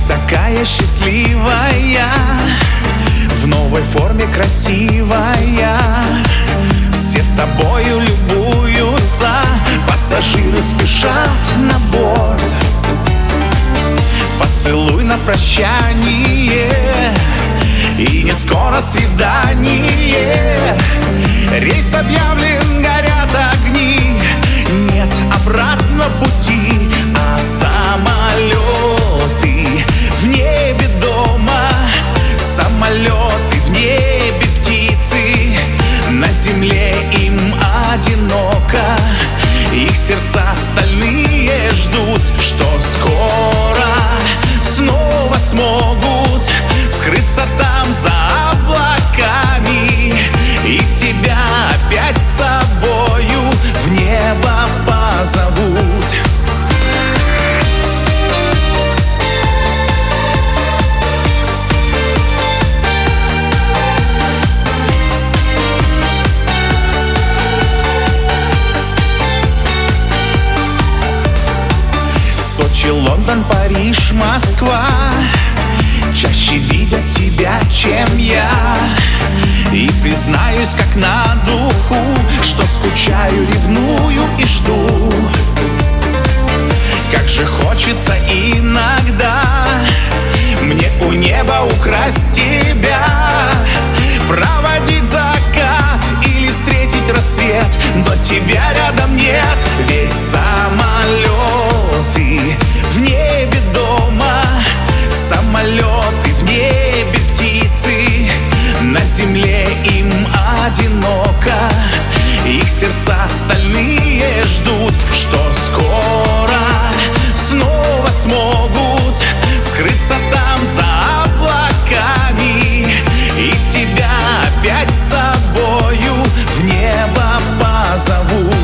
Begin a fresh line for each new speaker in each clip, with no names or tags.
Такая счастливая, в новой форме красивая, все тобою любуются, пассажиры спешат на борт. Поцелуй на прощание, и не скоро свидание. Рейс объявлен, горят огни, нет обратного пути, а самолеты в небе дома, самолеты в небе птицы, на земле им одиноко, их сердца стальные ждут, что скоро снова смогут скрыться там за облаками и тебя опять с собою в небо позовут. Сочи, Лондон, Париж, Москва чаще видят тебя, чем я. И признаюсь, как на духу, что скучаю, ревную и жду. Как же хочется иногда мне у неба украсть тебя, проводить закат или встретить рассвет, но тебя рядом нет. Ведь самолеты в небе дома, самолеты в небе птицы, на земле им одиноко, их сердца стальные ждут, что скоро снова смогут скрыться там за облаками и тебя опять с собою в небо позовут.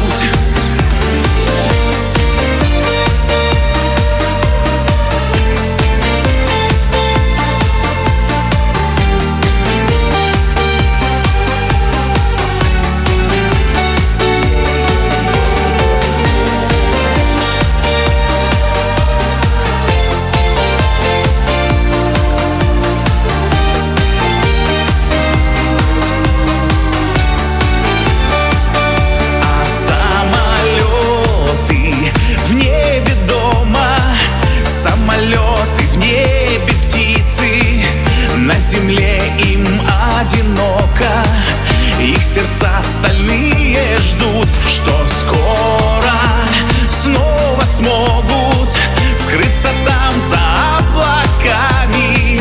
На земле им одиноко, их сердца стальные ждут, что скоро снова смогут скрыться там за облаками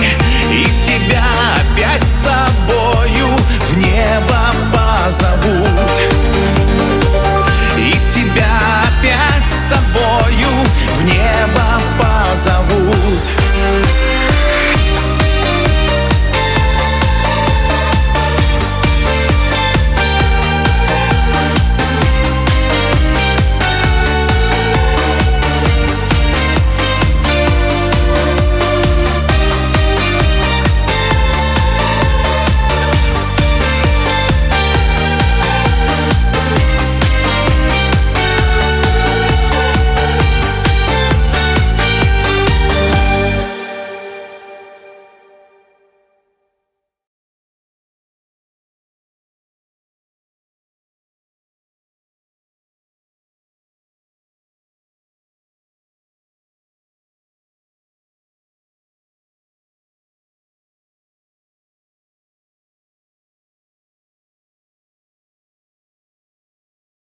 и тебя опять с собою в небо позовут. И тебя опять с собою в небо